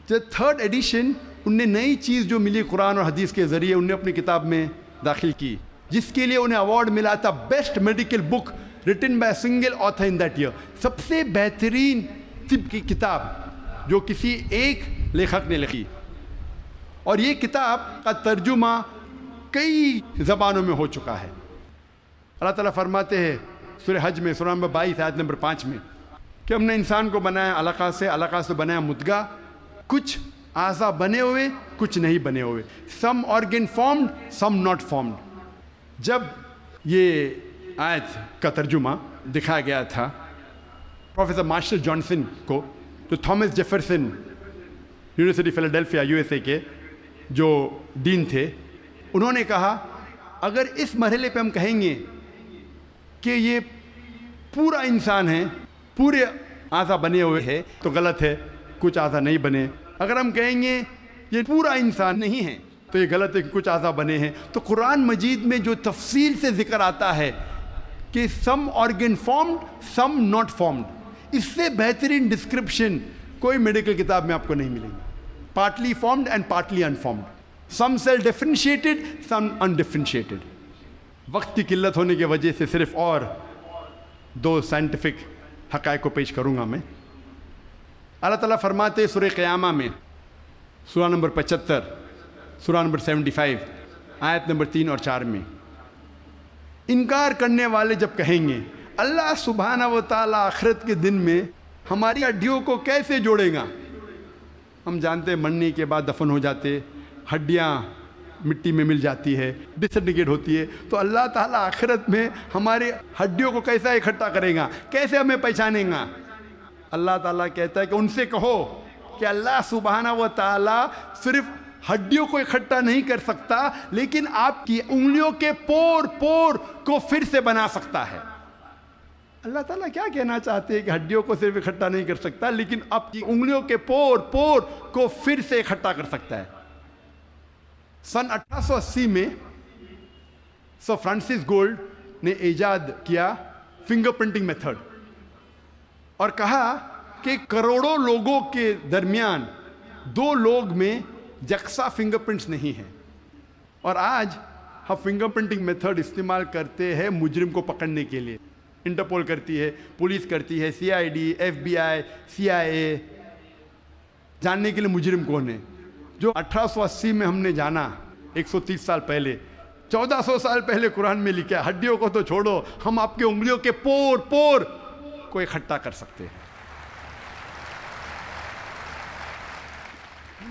[SPEAKER 7] جب 3rd ایڈیشن ان نے نئی چیز جو ملی قرآن اور حدیث کے ذریعے انہیں اپنی کتاب میں داخل کی، جس کے لیے انہیں ایوارڈ ملا تھا best medical book written by single author in that year. سب سے بہترین طب کی کتاب جو کسی ایک لیکھک نے لکھی، اور یہ کتاب کا ترجمہ کئی زبانوں میں ہو چکا ہے. اللہ تعالیٰ فرماتے ہیں سورہ حج میں، سورہ نمبر 22 آیت نمبر 5 میں، کہ ہم نے انسان کو بنایا علقہ سے، علقہ سے بنایا مدغہ. کچھ اعضاء بنے ہوئے، کچھ نہیں بنے ہوئے. Some organ formed, some not formed. جب یہ آیت کا ترجمہ دکھایا گیا تھا پروفیسر مارشل جانسن کو، جو تھامس جیفرسن یونیورسٹی فیلاڈیلفیا USA کے جو ڈین تھے، انہوں نے کہا اگر اس مرحلے پہ ہم کہیں گے کہ یہ پورا انسان ہے، پورے اعضاء بنے ہوئے ہیں، تو غلط ہے. کچھ اعضاء نہیں بنے. اگر ہم کہیں گے یہ پورا انسان نہیں ہے تو یہ غلط ہے کہ کچھ اعضاء بنے ہیں. تو قرآن مجید میں جو تفصیل سے ذکر آتا ہے کہ some organ formed, some not formed, اس سے بہترین ڈسکرپشن کوئی میڈیکل کتاب میں آپ کو نہیں ملے گی. Partly formed and partly unformed, some cell differentiated, some undifferentiated. وقت کی قلت ہونے کی وجہ سے صرف اور 2 سائنٹیفک حقائق کو پیش کروں گا میں. اللہ تعالیٰ فرماتے سورہ قیامہ میں, سورہ نمبر 75, سورہ نمبر 75, آیت نمبر 3 اور 4 میں, انکار کرنے والے جب کہیں گے اللہ سبحانہ و تعالیٰ آخرت کے دن میں ہماری ہڈیوں کو کیسے جوڑے گا. ہم جانتے ہیں مرنے کے بعد دفن ہو جاتے, ہڈیاں مٹی میں مل جاتی ہے, ڈسنٹیگریٹ ہوتی ہے, تو اللہ تعالیٰ آخرت میں ہماری ہڈیوں کو کیسا اکٹھا کرے گا, کیسے ہمیں پہچانے گا. اللہ تعالیٰ کہتا ہے کہ ان سے کہو کہ اللہ سبحانہ و تعالیٰ صرف ہڈیوں کو اکٹھا نہیں کر سکتا, لیکن آپ کی انگلیوں کے پور پور کو پھر سے بنا سکتا ہے. اللہ تعالیٰ کیا کہنا چاہتے ہیں کہ ہڈیوں کو صرف اکٹھا نہیں کر سکتا, لیکن آپ کی انگلیوں کے پور پور کو پھر سے اکٹھا کر سکتا ہے. سن 1880 میں سر فرانسس گولڈ نے ایجاد کیا فنگر پرنٹنگ میتھڈ, اور کہا کہ کروڑوں لوگوں کے درمیان 2 لوگ میں یکساں فنگر پرنٹس نہیں ہیں. اور آج ہم فنگر پرنٹنگ میتھڈ استعمال کرتے ہیں مجرم کو پکڑنے کے لیے. انٹرپول کرتی ہے, پولیس کرتی ہے, CID, FBI, CIA, جاننے کے لیے مجرم کون ہے. جو 1880 میں ہم نے جانا 130 سال پہلے, 1400 سال پہلے قرآن میں لکھا, ہڈیوں کو تو چھوڑو, ہم آپ کے انگلیوں کے پور پور کو اکٹھا کر سکتے ہیں.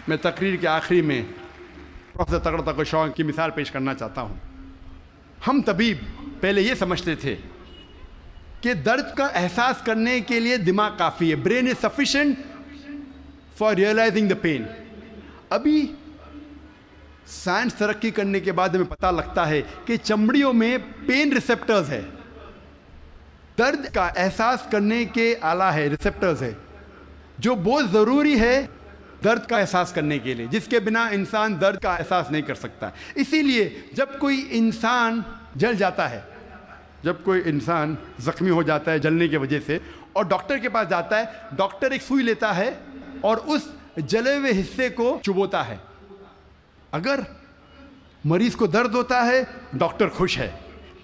[SPEAKER 7] میں تقریر کے آخری میں پروفیسر تغڑ تغ شوق کی مثال پیش کرنا چاہتا ہوں. ہم طبیب پہلے یہ سمجھتے تھے کہ درد کا احساس کرنے کے لیے دماغ کافی ہے, brain is sufficient for realising the pain. ابھی سائنس ترقی کرنے کے بعد ہمیں پتہ لگتا ہے کہ چمڑیوں میں پین ریسیپٹرز ہے, درد کا احساس کرنے کے آلہ ہے, ریسیپٹرز ہے, جو بہت ضروری ہے درد کا احساس کرنے کے لیے, جس کے بنا انسان درد کا احساس نہیں کر سکتا. اسی لیے جب کوئی انسان جل جاتا ہے, جب کوئی انسان زخمی ہو جاتا ہے جلنے کی وجہ سے, اور ڈاکٹر کے پاس جاتا ہے, ڈاکٹر ایک سوئی لیتا ہے اور اس جلے ہوئے حصے کو چبوتا ہے. اگر مریض کو درد ہوتا ہے ڈاکٹر خوش ہے,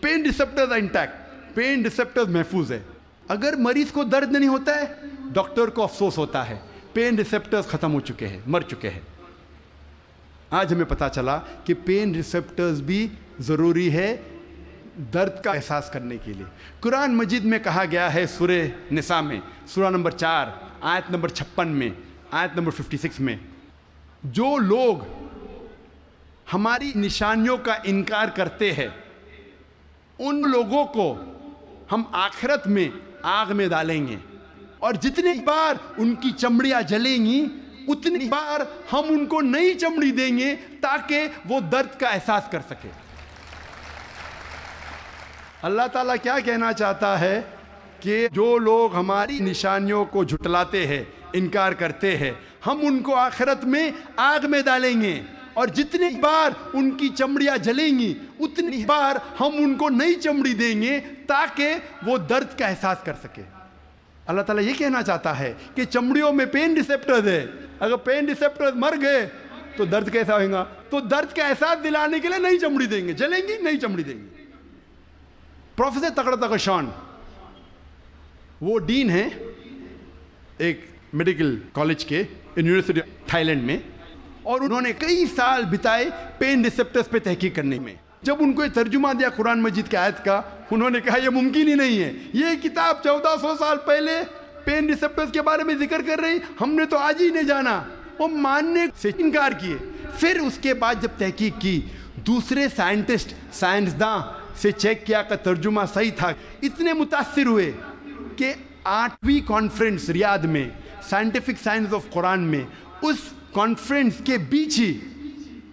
[SPEAKER 7] pain receptors intact, pain receptors محفوظ ہے. اگر مریض کو درد نہیں ہوتا ہے ڈاکٹر کو افسوس ہوتا ہے, پین ریسیپٹرز ختم ہو چکے ہیں, مر چکے ہیں. آج ہمیں پتہ چلا کہ پین ریسیپٹرز بھی ضروری ہے درد کا احساس کرنے کے لیے. قرآن مجید میں کہا گیا ہے سورہ نساء میں, سورہ نمبر 4, آیت نمبر 56 میں, آیت نمبر 56 میں, جو لوگ ہماری نشانیوں کا انکار کرتے ہیں ان لوگوں کو ہم آخرت میں آگ میں ڈالیں گے, اور جتنی بار ان کی چمڑیاں جلیں گی اتنی بار ہم ان کو نئی چمڑی دیں گے تاکہ وہ درد کا احساس کر سکے. اللہ تعالیٰ کیا کہنا چاہتا ہے کہ جو لوگ ہماری نشانیوں کو جھٹلاتے ہیں, انکار کرتے ہیں, ہم ان کو آخرت میں آگ میں ڈالیں گے, اور جتنی بار ان کی چمڑیاں جلیں گی اتنی بار ہم ان کو نئی چمڑی دیں گے تاکہ وہ درد کا احساس کر سکے. اللہ تعالیٰ یہ کہنا چاہتا ہے کہ چمڑیوں میں پین ریسیپٹرز ہے, اگر پین ریسیپٹرز مر گئے تو درد کیسا ہوگا, تو درد کا احساس دلانے کے لیے نئی چمڑی دیں گے, جلیں گی نئی چمڑی دیں گے. پروفیسر تغڑ تغ شان وہ ڈین ہیں ایک میڈیکل کالج کے یونیورسٹی تھائی لینڈ میں, اور انہوں نے کئی سال بتائے پین ریسیپٹرز پہ تحقیق کرنے میں. جب ان کو یہ ترجمہ دیا قرآن مجید کی آیت کا, انہوں نے کہا یہ ممکن ہی نہیں ہے, یہ کتاب 1400 سال پہلے پین ریسیپٹرز کے بارے میں ذکر کر رہی, ہم نے تو آج ہی نہیں جانا. وہ ماننے سے انکار کیے. پھر اس کے بعد جب تحقیق کی, دوسرے سائنٹسٹ, سائنسداں سے چیک کیا کہ ترجمہ صحیح تھا, اتنے متاثر ہوئے کہ 8ویں کانفرنس ریاض میں, سائنٹیفک سائنس آف قرآن میں, اس کانفرنس کے بیچ ہی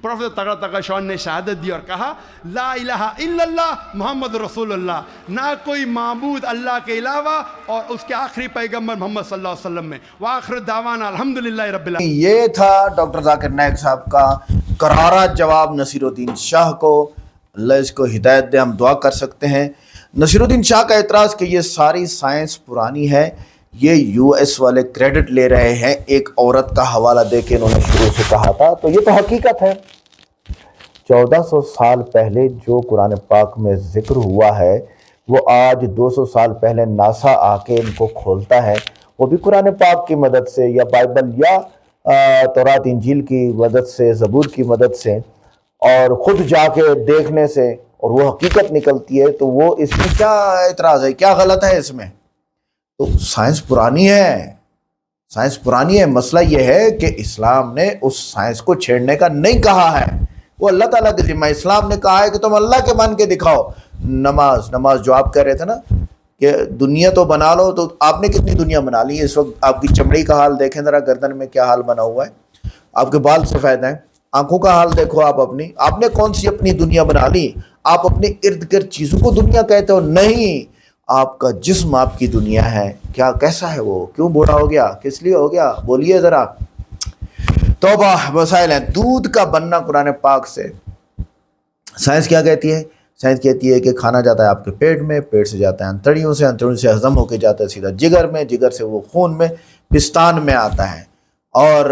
[SPEAKER 7] پروفیسر تغڑ تغ شان نے شہادت دی اور کہا لا الہ الا اللہ محمد رسول اللہ, نہ کوئی معبود اللہ کے علاوہ, اور اس کے آخری پیغمبر محمد صلی اللہ علیہ وسلم میں. وآخر دعوانا الحمدللہ رب العالمین.
[SPEAKER 1] یہ تھا ڈاکٹر ذاکر نائک صاحب کا کرارا جواب نصیر الدین شاہ کو. اللہ اس کو ہدایت دے, ہم دعا کر سکتے ہیں. نصیر الدین شاہ کا اعتراض کہ یہ ساری سائنس پرانی ہے, یہ یو ایس والے کریڈٹ لے رہے ہیں، ایک عورت کا حوالہ دے کے انہوں نے شروع سے کہا تھا، تو یہ تو حقیقت ہے۔ 1400 سال پہلے جو قرآن پاک میں ذکر ہوا ہے وہ آج 200 سال پہلے ناسا آ کے ان کو کھولتا ہے، وہ بھی قرآن پاک کی مدد سے یا بائبل یا تورات انجیل کی مدد سے، زبور کی مدد سے، اور خود جا کے دیکھنے سے، اور وہ حقیقت نکلتی ہے، تو وہ اس میں کیا اعتراض ہے، کیا غلط ہے اس میں؟ تو سائنس پرانی ہے، سائنس پرانی ہے۔ مسئلہ یہ ہے کہ اسلام نے اس سائنس کو چھیڑنے کا نہیں کہا ہے، وہ اللہ تعالیٰ کے ذمہ۔ اسلام نے کہا ہے کہ تم اللہ کے مان کے دکھاؤ۔ نماز جو آپ کہہ رہے تھے نا کہ دنیا تو بنا لو، تو آپ نے کتنی دنیا بنا لی ہے؟ اس وقت آپ کی چمڑی کا حال دیکھیں ذرا، گردن میں کیا حال بنا ہوا ہے، آپ کے بال سفید ہیں، آنکھوں کا حال دیکھو آپ نے کون سی اپنی دنیا بنا لی؟ آپ اپنے ارد گرد چیزوں کو دنیا کہتے ہو؟ نہیں، آپ کا جسم آپ کی دنیا ہے۔ کیا کیسا ہے وہ؟ کیوں بوڑھا ہو گیا؟ کس لیے ہو گیا؟ بولیے ذرا۔ توبہ مسائل ہیں۔ دودھ کا بننا قرآن پاک سے، سائنس کیا کہتی ہے؟ سائنس کہتی ہے کہ کھانا جاتا ہے آپ کے پیٹ میں، پیٹ سے جاتا ہے انتڑیوں سے، انتڑیوں سے ہضم ہو کے جاتا ہے سیدھا جگر میں، جگر سے وہ خون میں، پستان میں آتا ہے، اور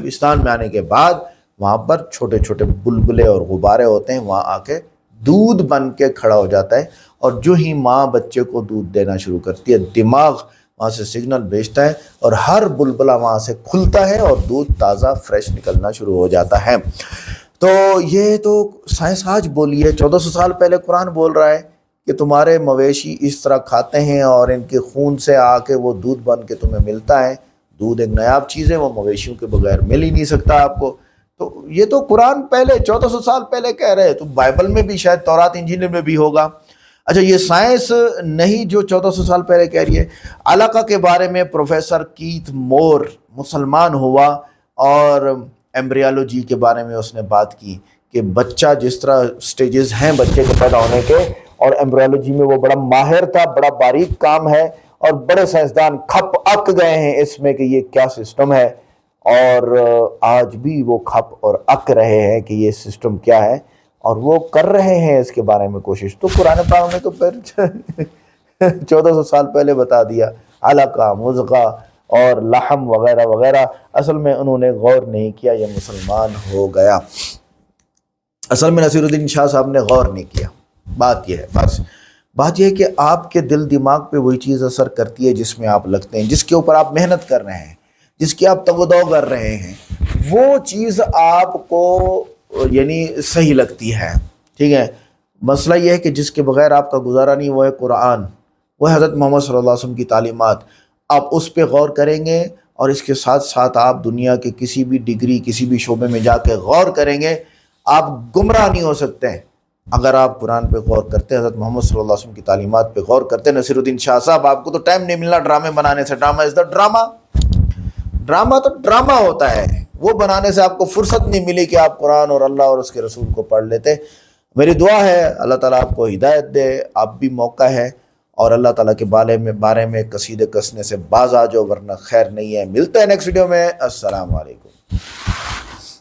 [SPEAKER 1] پستان میں آنے کے بعد وہاں پر چھوٹے چھوٹے بلبلے اور غبارے ہوتے ہیں، وہاں آ کے دودھ بن کے کھڑا ہو جاتا ہے، اور جو ہی ماں بچے کو دودھ دینا شروع کرتی ہے، دماغ وہاں سے سگنل بھیجتا ہے اور ہر بلبلا وہاں سے کھلتا ہے اور دودھ تازہ فریش نکلنا شروع ہو جاتا ہے۔ تو یہ تو سائنس آج بولی ہے، 1400 سال پہلے قرآن بول رہا ہے کہ تمہارے مویشی اس طرح کھاتے ہیں اور ان کے خون سے آ کے وہ دودھ بن کے تمہیں ملتا ہے۔ دودھ ایک نایاب چیز ہے، وہ مویشیوں کے بغیر مل ہی نہیں سکتا آپ کو۔ تو یہ تو قرآن پہلے 1400 سال پہلے کہہ رہے، تو بائبل میں بھی شاید تورات انجیل میں بھی ہوگا۔ اچھا، یہ سائنس نہیں جو 1400 سال پہلے کہہ رہی ہے۔ علاقہ کے بارے میں پروفیسر کیتھ مور مسلمان ہوا اور ایمبریالوجی کے بارے میں اس نے بات کی کہ بچہ جس طرح سٹیجز ہیں بچے کے پیدا ہونے کے، اور ایمبریالوجی میں وہ بڑا ماہر تھا، بڑا باریک کام ہے، اور بڑے سائنسدان کھپ اک گئے ہیں اس میں کہ یہ کیا سسٹم ہے، اور آج بھی وہ کھپ اور اک رہے ہیں کہ یہ سسٹم کیا ہے، اور وہ کر رہے ہیں اس کے بارے میں کوشش۔ تو قرآن پاک میں تو پھر 1400 سال پہلے بتا دیا، علقہ، مضغہ اور لحم وغیرہ وغیرہ۔ اصل میں انہوں نے غور نہیں کیا، یہ مسلمان ہو گیا۔ اصل میں نصیر الدین شاہ صاحب نے غور نہیں کیا۔ بات یہ ہے، بس بات یہ ہے کہ آپ کے دل دماغ پہ وہی چیز اثر کرتی ہے جس میں آپ لگتے ہیں، جس کے اوپر آپ محنت کر رہے ہیں، جس کی آپ تگ و دو کر رہے ہیں، وہ چیز آپ کو یعنی صحیح لگتی ہے، ٹھیک ہے۔ مسئلہ یہ ہے کہ جس کے بغیر آپ کا گزارا نہیں، وہ ہے قرآن، وہ ہے حضرت محمد صلی اللہ علیہ وسلم کی تعلیمات۔ آپ اس پہ غور کریں گے، اور اس کے ساتھ ساتھ آپ دنیا کے کسی بھی ڈگری، کسی بھی شعبے میں جا کے غور کریں گے، آپ گمراہ نہیں ہو سکتے ہیں اگر آپ قرآن پہ غور کرتے، حضرت محمد صلی اللہ علیہ وسلم کی تعلیمات پہ غور کرتے۔ نصیر الدین شاہ صاحب، آپ کو تو ٹائم نہیں ملنا ڈرامے بنانے سے۔ ڈرامہ از دا ڈرامہ، ڈرامہ تو ڈرامہ ہوتا ہے، وہ بنانے سے آپ کو فرصت نہیں ملی کہ آپ قرآن اور اللہ اور اس کے رسول کو پڑھ لیتے۔ میری دعا ہے اللہ تعالیٰ آپ کو ہدایت دے، آپ بھی موقع ہے، اور اللہ تعالیٰ کے بارے میں قصیدے کسنے سے باز آ جاؤ، ورنہ خیر نہیں ہے۔ ملتے ہیں نیکسٹ ویڈیو میں۔ السلام علیکم۔